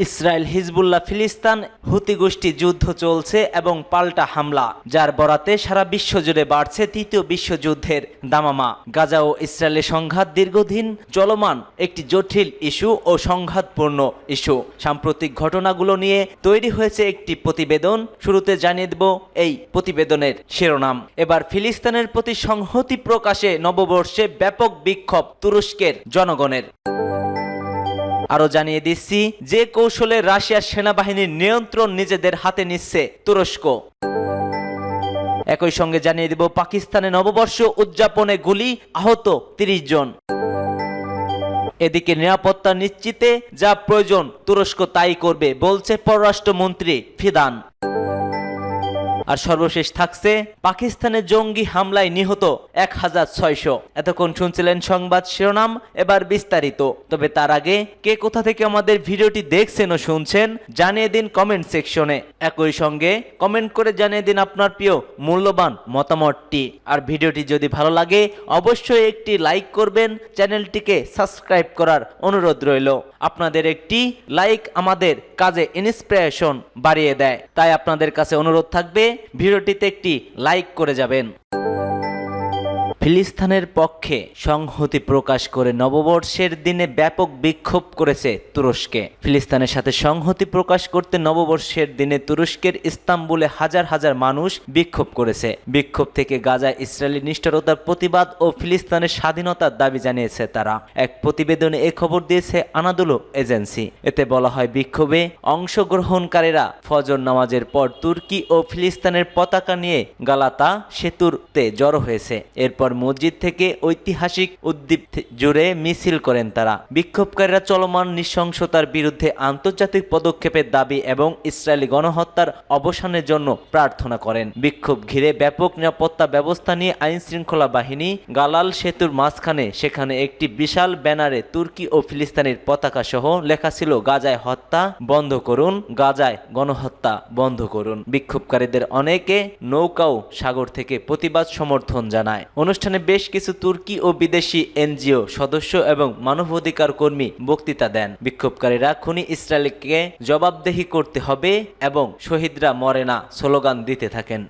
Israel, Hezbollah, ফিলিস্তিন, হুতি গোষ্ঠী যুদ্ধ চলছে এবং পাল্টা হামলা, যার বরাতে সারা বিশ্বজুড়ে বাড়ছে তৃতীয় বিশ্বযুদ্ধের দামামা। গাজা ও ইসরায়েলের সংঘাত দীর্ঘদিন চলমান একটি জটিল ইস্যু ও সংঘাতপূর্ণ ইস্যু। সাম্প্রতিক ঘটনাগুলো নিয়ে তৈরি হয়েছে একটি প্রতিবেদন। শুরুতে জানিয়ে দেব এই প্রতিবেদনের শিরোনাম। এবার ফিলিস্তিনের প্রতি সংহতি প্রকাশে নববর্ষে ব্যাপক বিক্ষোভ তুরস্কের জনগণের। আরো জানিয়ে দিচ্ছি যে কৌশলে রাশিয়ার সেনাবাহিনীর নিয়ন্ত্রণ নিজেদের হাতে নিচ্ছে তুরস্ক। একই সঙ্গে জানিয়ে দেব পাকিস্তানে নববর্ষ উদযাপনে গুলি, আহত ৩০ জন। এদিকে নিরাপত্তা নিশ্চিতে যা প্রয়োজন তুরস্ক তাই করবে বলছে পররাষ্ট্রমন্ত্রী ফিদান। আর সর্বশেষ থাকছে পাকিস্তানের জঙ্গি হামলায় নিহত ১৬০০। এতক্ষণ শুনছিলেন সংবাদ শিরোনাম, এবার বিস্তারিত। তবে তার আগে কে কোথা থেকে আমাদের ভিডিওটি দেখছেন ও শুনছেন জানিয়ে দিন কমেন্ট সেকশনে। একই সঙ্গে কমেন্ট করে জানিয়ে দিন আপনার প্রিয় মূল্যবান মতামতটি। আর ভিডিওটি যদি ভালো লাগে অবশ্যই একটি লাইক করবেন, চ্যানেলটিকে সাবস্ক্রাইব করার অনুরোধ রইল। আপনাদের একটি লাইক আমাদের কাজে ইন্সপিরেশন বাড়িয়ে দেয়, তাই আপনাদের কাছে অনুরোধ থাকবে ভিডিওটিতে একটি লাইক করে যাবেন। ফিলিস্তিনের পক্ষে সংহতি প্রকাশ করে নববর্ষের দিনে ব্যাপক বিক্ষোভ করেছে তুরস্কে। ফিলিস্তিনের সাথে সংহতি প্রকাশ করতে নববর্ষের দিনে তুরস্কের ইস্তাম্বুলে হাজার হাজার মানুষ বিক্ষোভ করেছে। বিক্ষোভ থেকে গাজায় ইসরায়েলি নিষ্ঠুরতার প্রতিবাদ ও ফিলিস্তিনের স্বাধীনতার দাবি জানিয়েছে তারা। এক প্রতিবেদনে এ খবর দিয়েছে আনাদোলু এজেন্সি। এতে বলা হয়, বিক্ষোভে অংশগ্রহণকারীরা ফজর নামাজের পর তুর্কি ও ফিলিস্তিনের পতাকা নিয়ে গালাতা সেতুতে জড়ো হয়েছে। এরপর মসজিদ থেকে ঐতিহাসিক উদ্দীপ জুড়ে মিছিল করেন তারা। বিক্ষোভকারীরা চলমান নৃশংসতার বিরুদ্ধে আন্তর্জাতিক পদক্ষেপের দাবি এবং ইসরায়েলি গণহত্যার অবসানের জন্য প্রার্থনা করেন। বিক্ষোভ ঘিরে ব্যাপক নিরাপত্তা ব্যবস্থা নিয়ে আইন শৃঙ্খলা বাহিনী গালাল সেতুর মাঝখানে সেখানে একটি বিশাল ব্যানারে তুর্কি ও ফিলিস্তিনের পতাকা সহ লেখা ছিল, গাজায় হত্যা বন্ধ করুন, গাজায় গণহত্যা বন্ধ করুন। বিক্ষোভকারীদের অনেকে নৌকাও সাগর থেকে প্রতিবাদ সমর্থন জানায়। অনুষ্ঠানে বেশ কিছু তুর্কি ও বিদেশি এনজিও সদস্য এবং মানবাধিকার কর্মী বক্তৃতা দেন। বিক্ষোভকারীরা খুনি ইসরায়েলকে জবাবদিহি করতে হবে এবং শহীদরা মরে না স্লোগান দিতে থাকেন।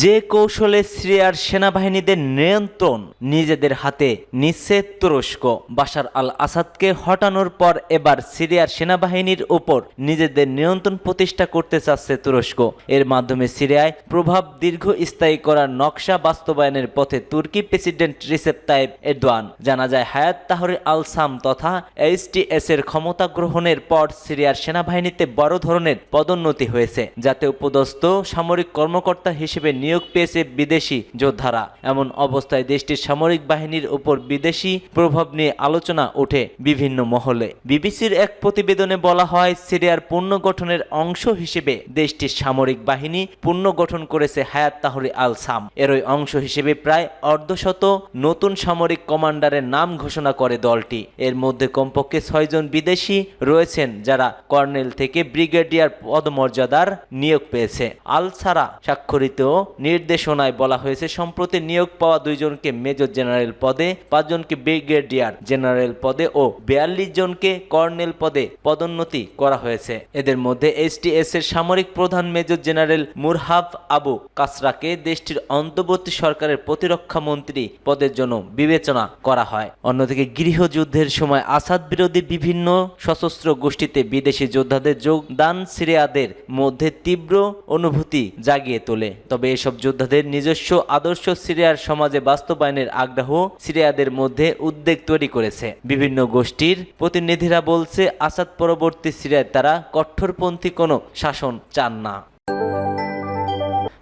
যে কৌশলে সিরিয়ার সেনাবাহিনীদের নিয়ন্ত্রণ নিজেদের হাতে নিচ্ছে তুরস্ক। বাশার আল আসাদকে হটানোর পর এবার সিরিয়ার সেনাবাহিনীর উপর নিজেদের নিয়ন্ত্রণ প্রতিষ্ঠা করতে চাচ্ছে তুরস্ক। এর মাধ্যমে সিরিয়ায় প্রভাব দীর্ঘস্থায়ী করার নকশা বাস্তবায়নের পথে তুর্কি প্রেসিডেন্ট রিসেপ তাইপ এরদোয়ান। জানা যায়, হায়াত তাহরির আল শাম তথা এইচটিএস এর ক্ষমতা গ্রহণের পর সিরিয়ার সেনাবাহিনীতে বড় ধরনের পদোন্নতি হয়েছে, যাতে উপদস্থ সামরিক কর্মকর্তা হিসেবে নিয়োগ পেয়েছে বিদেশি যোদ্ধারা। এমন অবস্থায় দেশটির সামরিক বাহিনীর উপর বিদেশি প্রভাব নিয়ে আলোচনা ওঠে বিভিন্ন মহলে। বিবিসির এক প্রতিবেদনে বলা হয়, সিরিয়ার পুনর্গঠনের অংশ হিসেবে দেশটির সামরিক বাহিনী পুনর্গঠন করেছে হায়াত তাহরির আল শাম। এরই অংশ হিসেবে প্রায় অর্ধশত নতুন সামরিক কমান্ডারের নাম ঘোষণা করে দলটি। এর মধ্যে কমপক্ষে ৬ জন বিদেশি রয়েছেন, যারা কর্নেল থেকে ব্রিগেডিয়ার পদমর্যাদার নিয়োগ পেয়েছে। আল সারা স্বাক্ষরিত নির্দেশনায় বলা হয়েছে, সম্প্রতি নিয়োগ পাওয়া 2 জনকে মেজর জেনারেল পদে, 5 জনকে ব্রিগেডিয়ার জেনারেল পদে ও 42 জনকে কর্নেল পদে পদোন্নতি করা হয়েছে। এদের মধ্যে এইচটিএস এর সামরিক প্রধান মেজর জেনারেল মুরহাব আবু কাসরাকে দেশটির অন্তর্বর্তী সরকারের প্রতিরক্ষা মন্ত্রী পদের জন্য বিবেচনা করা হয়। অন্যদিকে গৃহযুদ্ধের সময় আসাদ বিরোধী বিভিন্ন সশস্ত্র গোষ্ঠীতে বিদেশি যোদ্ধাদের যোগদান সিরিয়াদের মধ্যে তীব্র অনুভূতি জাগিয়ে তোলে। তবে এসব যোদ্ধাদের নিজস্ব আদর্শ সিরিয়ার সমাজে বাস্তবায়নের আগ্রহ সিরিয়াদের মধ্যে উদ্বেগ তৈরি করেছে। বিভিন্ন গোষ্ঠীর প্রতিনিধিরা বলছে, আসাদ পরবর্তী সিরিয়ায় তারা কঠোরপন্থী কোনো শাসন চান না।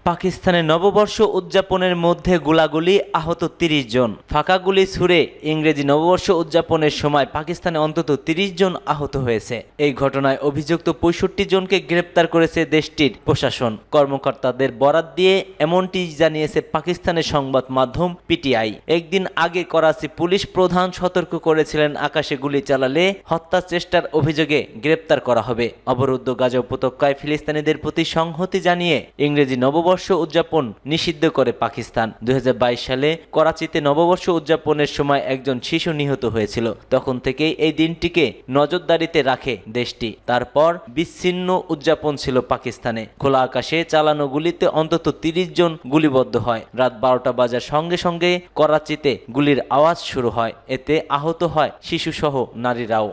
পাকিস্তানে নববর্ষ উদযাপনের মধ্যে গোলাগুলি, আহত ৩০ জন। ফাঁকা গুলি ছুড়ে ইংরেজি নববর্ষ উদযাপনের সময় পাকিস্তানে অন্তত ৩০ জন আহত হয়েছে। এই ঘটনায় অভিযুক্ত ৬৫ জনকে গ্রেপ্তার করেছে দেশটির প্রশাসন। কর্মকর্তাদের বরাত দিয়ে এমনটি জানিয়েছে পাকিস্তানের সংবাদ মাধ্যম পিটিআই। একদিন আগে করাচি পুলিশ প্রধান সতর্ক করেছিলেন, আকাশে গুলি চালালে হত্যা চেষ্টার অভিযোগে গ্রেপ্তার করা হবে। অবরুদ্ধ গাজা উপত্যকায় ফিলিস্তিনিদের প্রতি সংহতি জানিয়ে ইংরেজি নববর্ষ নববর্ষ উদযাপন নিষিদ্ধ করে পাকিস্তান। 2022 সালে করাচিতে নববর্ষ উদযাপনের সময় একজন শিশু নিহত হয়েছিল। তখন থেকেই এই দিনটিকে নজরদারিতে রাখে দেশটি। তারপর বিচ্ছিন্ন উদযাপন ছিল পাকিস্তানে। খোলা আকাশে চালানো গুলিতে অন্তত 30 জন গুলিবদ্ধ হয়। রাত 12টা বাজার সঙ্গে সঙ্গে করাচিতে গুলির আওয়াজ শুরু হয়। এতে আহত হয় শিশুসহ নারীরাও।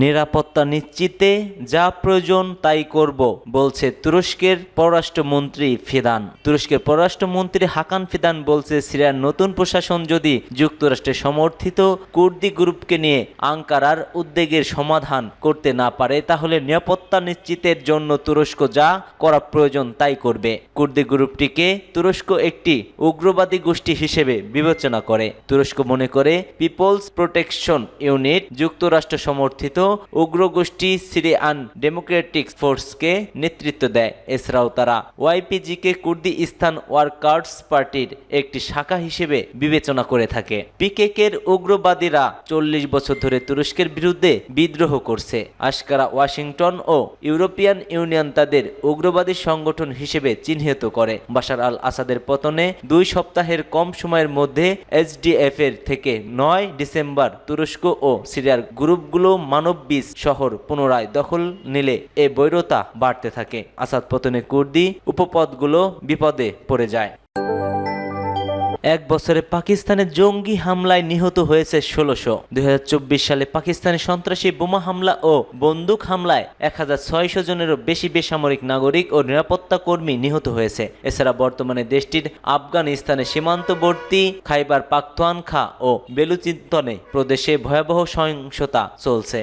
নিরাপত্তা নিশ্চিতে যা প্রয়োজন তাই করব বলছে তুরস্কের পররাষ্ট্রমন্ত্রী ফিদান। তুরস্কের পররাষ্ট্রমন্ত্রী হাকান ফিদান বলছে, সিরিয়ার নতুন প্রশাসন যদি যুক্তরাষ্ট্রের সমর্থিত কুর্দি গ্রুপকে নিয়ে আঙ্কারার উদ্বেগের সমাধান করতে না পারে তাহলে নিরাপত্তা নিশ্চিতের জন্য তুরস্ক যা করা প্রয়োজন তাই করবে। কুর্দি গ্রুপটিকে তুরস্ক একটি উগ্রবাদী গোষ্ঠী হিসেবে বিবেচনা করে। তুরস্ক মনে করে পিপলস প্রোটেকশন ইউনিট যুক্তরাষ্ট্র সমর্থিত উগ্রগোষ্ঠী সিরিয়ান ডেমোক্রেটিক ফোর্সকে নেতৃত্ব দেয়। এছাড়াও তারা ওয়াইপিজিকে কুর্দিস্তান ওয়ার্কার্স পার্টির একটি শাখা হিসেবে বিবেচনা করে থাকে। পিকেকের উগ্রবাদীরা 40 বছর ধরে তুরস্কের বিরুদ্ধে বিদ্রোহ করছে। আশকারা ওয়াশিংটন ও ইউরোপিয়ান ইউনিয়ন তাদের উগ্রবাদী সংগঠন হিসেবে চিহ্নিত করে। বাশার আল আসাদের পতনে 2 সপ্তাহের কম সময়ের মধ্যে এসডিএফ এর থেকে 9 ডিসেম্বর তুরস্ক ও সিরিয়ার গ্রুপগুলো মানববীজ শহর পুনরায় দখল নিলে এ বৈরতা বাড়তে থাকে। আসাদ পতনে কুর্দি উপপদগুলো বিপদে পড়ে যায়। এক বছরে পাকিস্তানে জঙ্গি হামলায় নিহত হয়েছে 1600। 2024 সালে পাকিস্তানে সন্ত্রাসী বোমা হামলা ও বন্দুক হামলায় 1600 জনেরও বেশি বেসামরিক নাগরিক ও নিরাপত্তা কর্মী নিহত হয়েছে। এছাড়া বর্তমানে দেশটির আফগানিস্তানের সীমান্তবর্তী খাইবার পাখতুনখোয়া ও বেলুচিস্তনে প্রদেশে ভয়াবহ সহিংসতা চলছে।